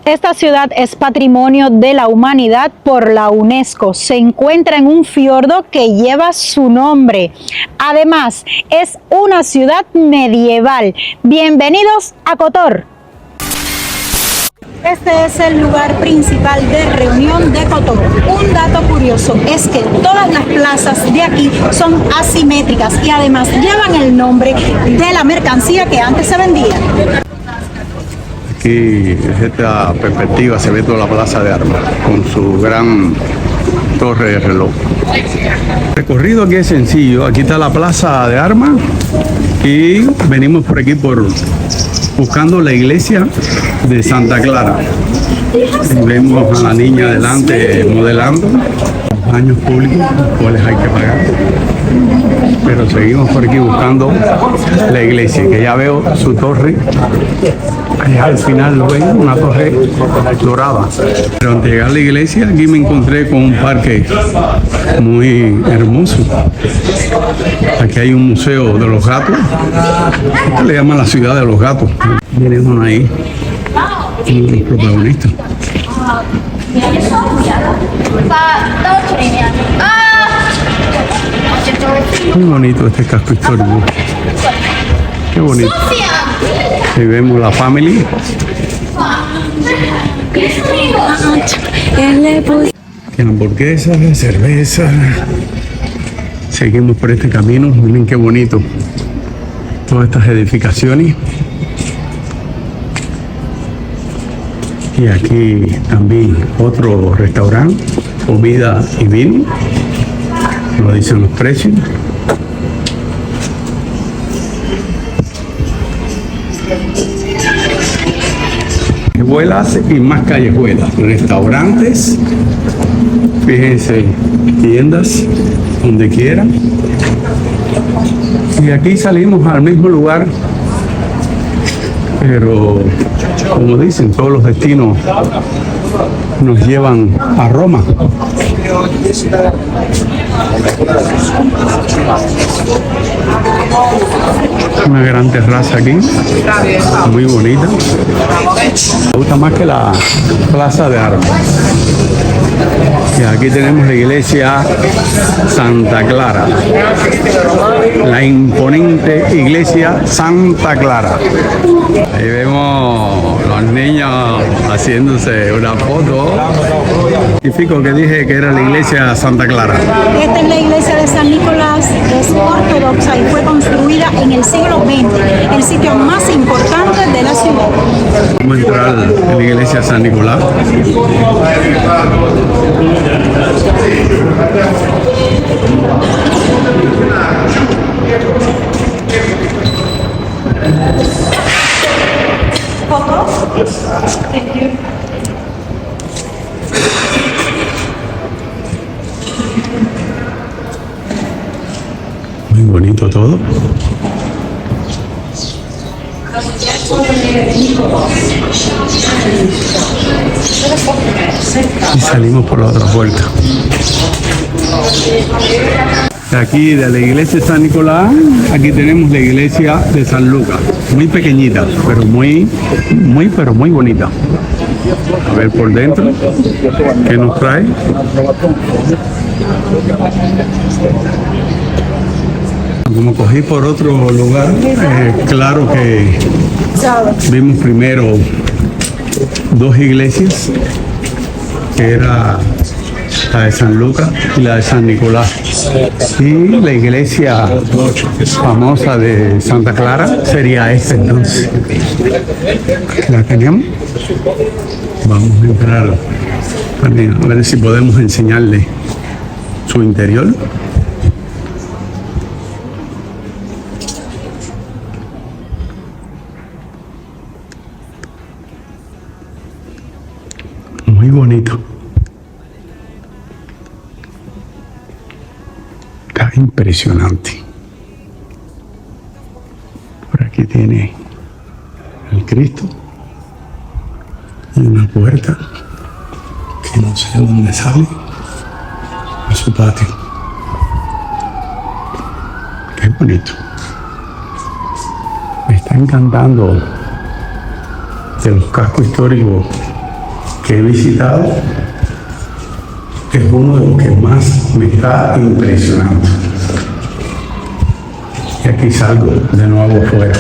Esta ciudad es Patrimonio de la Humanidad por la UNESCO. Se encuentra en un fiordo que lleva su nombre. Además, es una ciudad medieval. Bienvenidos a Kotor. Este es el lugar principal de reunión de Kotor. Un dato curioso es que todas las plazas de aquí son asimétricas y además llevan el nombre de la mercancía que antes se vendía. Aquí, desde esta perspectiva, se ve toda la plaza de armas con su gran torre de reloj. El recorrido aquí es sencillo. Aquí está la plaza de armas y venimos por aquí buscando la iglesia de Santa Clara. Vemos a la niña adelante modelando los baños públicos, los cuales hay que pagar. Pero seguimos por aquí buscando la iglesia, que ya veo su torre. Allá al final lo ven, una torre dorada. Pero antes de llegar a la iglesia, aquí me encontré con un parque muy hermoso. Aquí hay un museo de los gatos. Esto le llaman la ciudad de los gatos. Miren uno ahí, los protagonistas. Muy bonito este casco histórico. Qué bonito. Ahí vemos la family. Tienen hamburguesas, cerveza. Seguimos por este camino. Miren qué bonito. Todas estas edificaciones. Y aquí también otro restaurante, comida y vino. Lo dicen los precios. Callejuelas y más callejuelas, restaurantes, fíjense, tiendas donde quieran. Y aquí salimos al mismo lugar, pero como dicen, todos los destinos nos llevan a Roma. Una gran terraza aquí, muy bonita. Me gusta más que la plaza de armas. Y aquí tenemos la iglesia Santa Clara, la imponente iglesia Santa Clara. Ahí vemos los niños haciéndose una foto. Significó que dije que era la iglesia Santa Clara. Esta es la iglesia de San Nicolás, es ortodoxa y fue construida en el siglo XX, el sitio más importante de la ciudad. Vamos a entrar en la iglesia San Nicolás. Muy bonito todo. Y salimos por la otra puerta. Aquí de la iglesia de San Nicolás, aquí tenemos la iglesia de San Lucas, muy pequeñita, pero muy bonita. A ver por dentro, ¿qué nos trae? Como cogí por otro lugar, claro que vimos primero dos iglesias, que era la de San Lucas y la de San Nicolás. Y la iglesia famosa de Santa Clara sería esta entonces. ¿La tenemos? Vamos a entrar a ver si podemos enseñarle su interior. Muy bonito. Está impresionante. Por aquí tiene el Cristo y una puerta que no sé dónde sale a su patio. Qué bonito. Me está encantando de los cascos históricos que he visitado es uno de los que más me está impresionando. Y aquí salgo de nuevo fuera.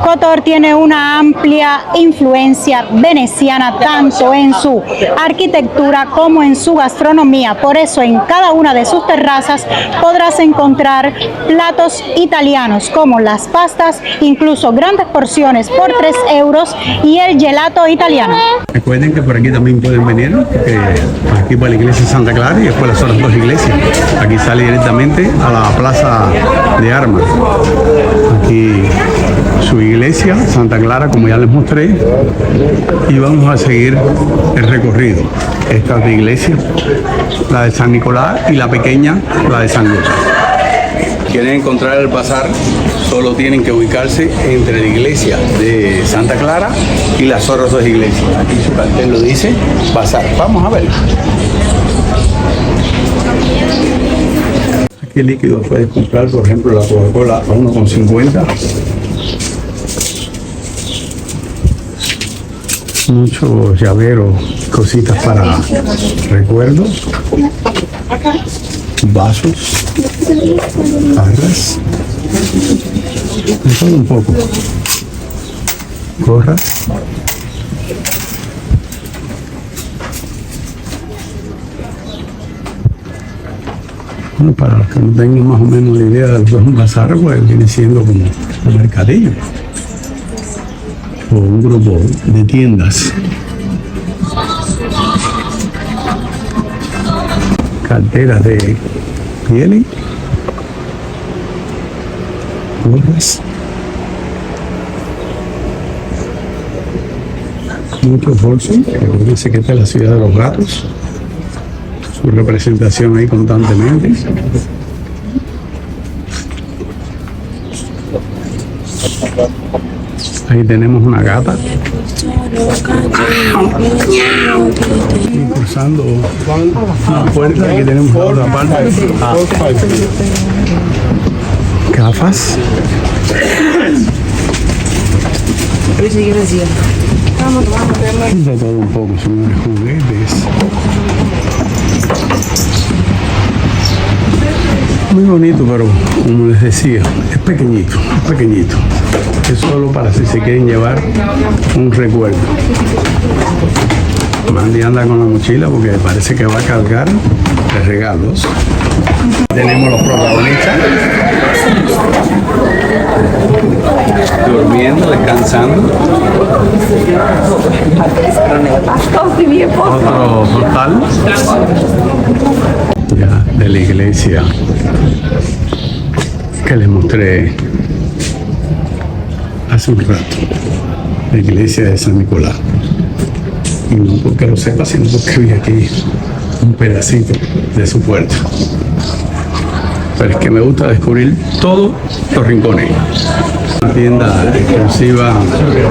Kotor tiene una amplia influencia veneciana tanto en su arquitectura como en su gastronomía. Por eso en cada una de sus terrazas podrás encontrar platos italianos como las pastas, incluso grandes porciones por 3 euros y el gelato italiano. Recuerden que por aquí también pueden venir, aquí por la iglesia de Santa Clara y después las otras dos iglesias. Aquí sale directamente a la plaza de armas. Aquí su iglesia, Santa Clara, como ya les mostré, y vamos a seguir el recorrido. Estas de iglesia, la de San Nicolás y la pequeña, la de San Lucas. Quieren encontrar el bazar, solo tienen que ubicarse entre la iglesia de Santa Clara y las otras dos iglesias. Aquí su cartel lo dice, bazar. Vamos a ver. Aquí líquido puedes comprar, por ejemplo, la Coca-Cola a 1,50. Muchos llaveros, cositas para recuerdos, vasos, jarras, de todo un poco, gorras. Bueno, para los que no tengan más o menos la idea de lo que es un bazar, pues viene siendo como un mercadillo o un grupo de tiendas. Carteras de pieles, gorras, muchos bolsos. Recuérdense que esta es la ciudad de los gatos, su representación ahí constantemente. Ahí tenemos una gata. Y cruzando una puerta, aquí tenemos la otra parte. Gafas. De todo un poco, son juguetes. Muy bonito, pero como les decía, es pequeñito, es pequeñito. Es solo para si se quieren llevar un recuerdo. Mandy anda con la mochila porque parece que va a cargar de regalos. Tenemos los protagonistas durmiendo, descansando. Otro total ya de la iglesia que les mostré hace un rato, la iglesia de San Nicolás. Y no porque lo sepa, sino porque vi aquí un pedacito de su puerta. Pero es que me gusta descubrir todos los rincones. Una tienda exclusiva sobre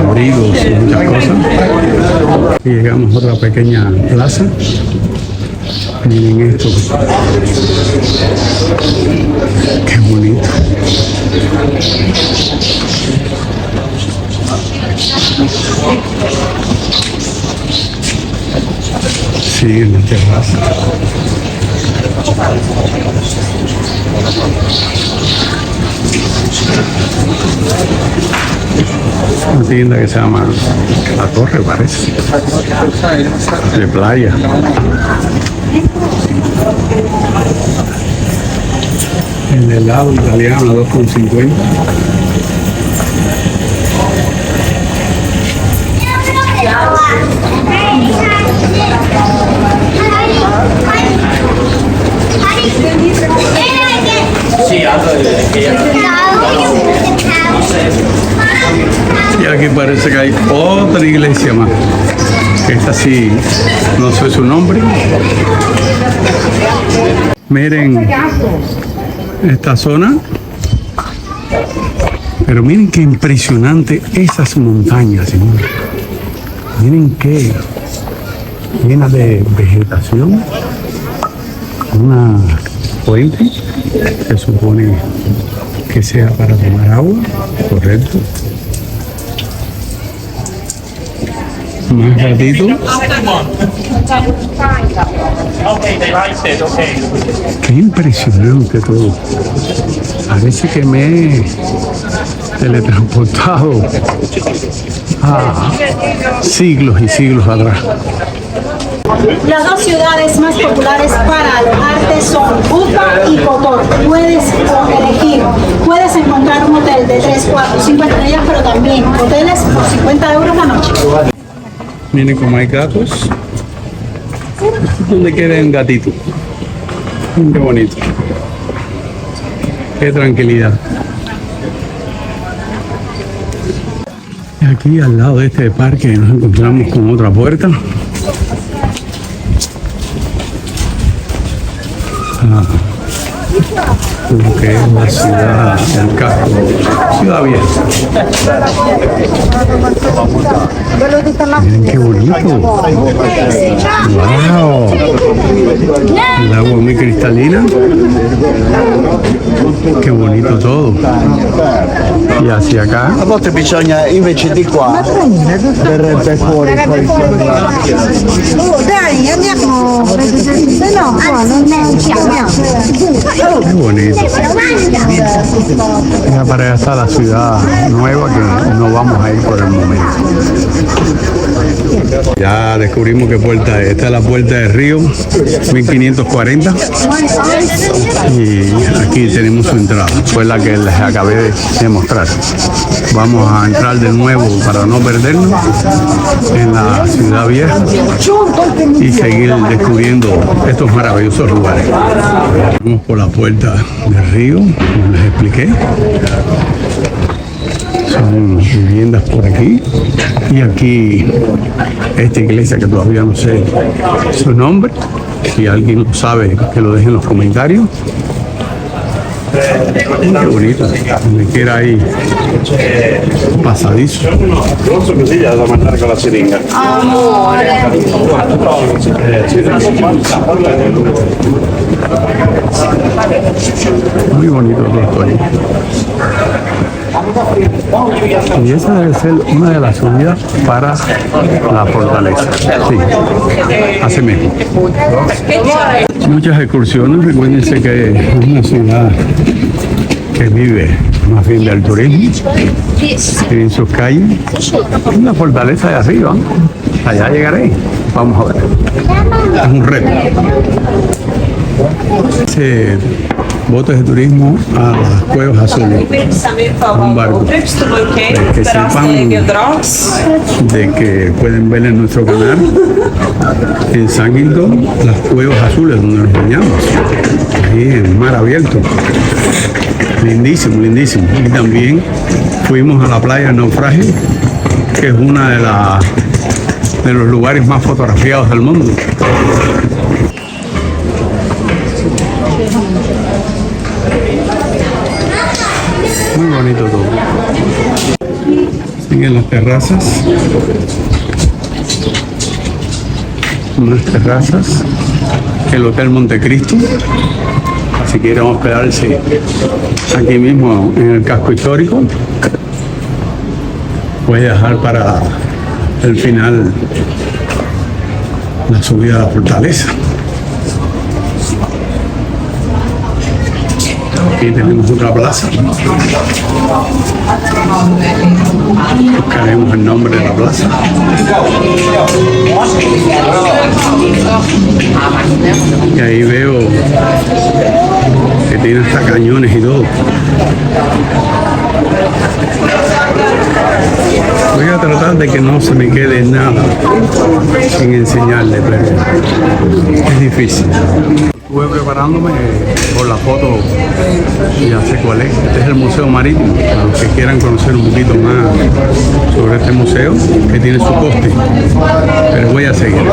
abrigos y muchas cosas. Y llegamos a otra pequeña plaza. Miren esto. Qué bonito. Sí, en la terraza. Una tienda que se llama La Torre, parece, de playa. El helado italiano a 2,50. Y aquí parece que hay otra iglesia más. Esta sí, no sé su nombre. Miren esta zona. Pero miren qué impresionante esas montañas, señor. Miren qué llena de vegetación. Una fuente, se supone que sea para tomar agua, correcto. Más gatitos. Qué impresionante todo. Parece que me he teletransportado a siglos y siglos atrás. Las dos ciudades más populares para alojarte son Bufa y Kotor. Puedes elegir, puedes encontrar un hotel de 3, 4, 5 estrellas, pero también hoteles por 50 euros la noche. Miren cómo hay gatos. ¿Dónde queda un gatito? Qué bonito. Qué tranquilidad. Y aquí al lado de este parque nos encontramos con otra puerta. Lo que es la ciudad, el casco, Ciudad Vieja. Miren qué bonito. Wow. El agua muy cristalina. Qué bonito todo. Y hacia acá. A volte bisogna invece di qua verrebbe fuori poi. Dai, andiamo. Se no, qua non ci andiamo. Qué bonito. Ya para allá está la ciudad nueva que no vamos a ir por el momento. Ya descubrimos qué puerta es. Esta es la puerta del río 1540 y aquí tenemos su entrada. Fue la que les acabé de mostrar. Vamos a entrar de nuevo para no perdernos en la Ciudad Vieja y seguir descubriendo estos maravillosos lugares. Vamos por la puerta del río, como les expliqué. Son viviendas por aquí y aquí esta iglesia que todavía no sé su nombre. Si alguien lo sabe, que lo deje en los comentarios. Qué bonito, donde quiera ahí pasadizo. Rosso così da mandare con la siringa. Muy bonito todo ahí. Y esa debe ser una de las subidas para la fortaleza. Sí, hace mejor. Muchas excursiones, recuérdense que es una ciudad que vive más bien del turismo, tienen sus calles, una fortaleza de arriba, allá llegaré, vamos a ver, es un reto. Botes de turismo a las Cuevas Azules, un barco, que sepan de que pueden ver en nuestro canal en Sanguindon las Cuevas Azules donde nos bañamos, ahí en mar abierto, lindísimo, lindísimo. Y también fuimos a la playa del Naufragio, que es una de los lugares más fotografiados del mundo. Muy bonito todo. Siguen las terrazas. Unas terrazas. El Hotel Montecristo. Si quieren hospedarse aquí mismo en el casco histórico, voy a dejar para el final la subida a la fortaleza. Aquí tenemos otra plaza. Buscaremos el nombre de la plaza. Y ahí veo que tiene hasta cañones y todo. Voy a tratar de que no se me quede nada sin enseñarle, pero es difícil. Estuve preparándome por la foto, ya sé cuál es. Este es el Museo Marítimo, para los que quieran conocer un poquito más sobre este museo, que tiene su coste. Pero voy a seguir.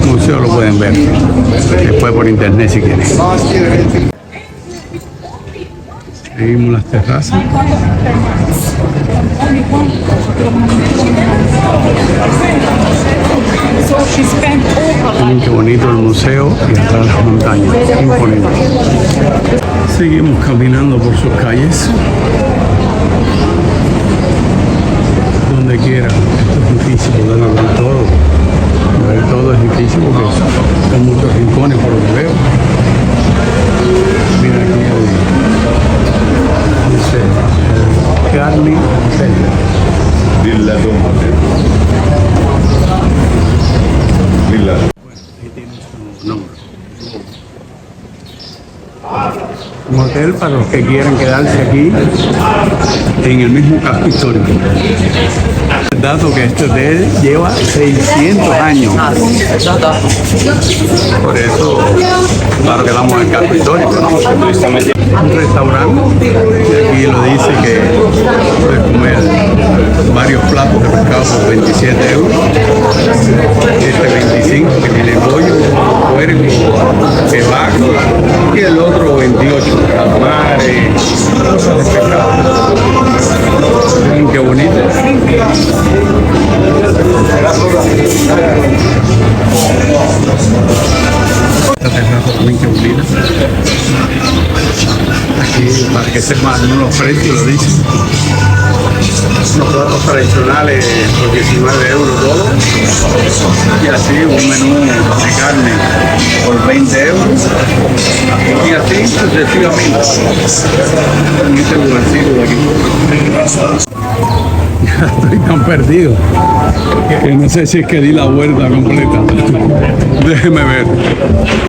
El museo lo pueden ver después por internet si quieren. Seguimos las terrazas. Miren qué bonito el museo y atrás las montañas, imponente. Seguimos caminando por sus calles, donde quiera. Esto es difícil poderlo ver todo. Ver todo es difícil porque son muchos rincones por lo que veo. Mira aquí dice Carmen Center. Villa Dom Hotel. Villa. Ahí tiene su nombre. Un hotel para los que quieran quedarse aquí en el mismo casco histórico. El dato que este hotel lleva 600 años. Por eso, claro que vamos al casco histórico, ¿no? Un restaurante, y aquí lo dice que puedes comer varios platos de pescado por 27 euros. Este 25 que tiene pollo, puerco, kebab, y el otro 28, calamares, cosas de pescado. Miren qué bonito. Esta terraza también qué bonita. Aquí para que sepan los precios lo dicen. Unos platos tradicionales por 19 euros todo. Y así un menú de carne por 20 euros. Y así sucesivamente. En este lugarcito de aquí. Estoy tan perdido que no sé si es que di la vuelta completa. Déjeme ver.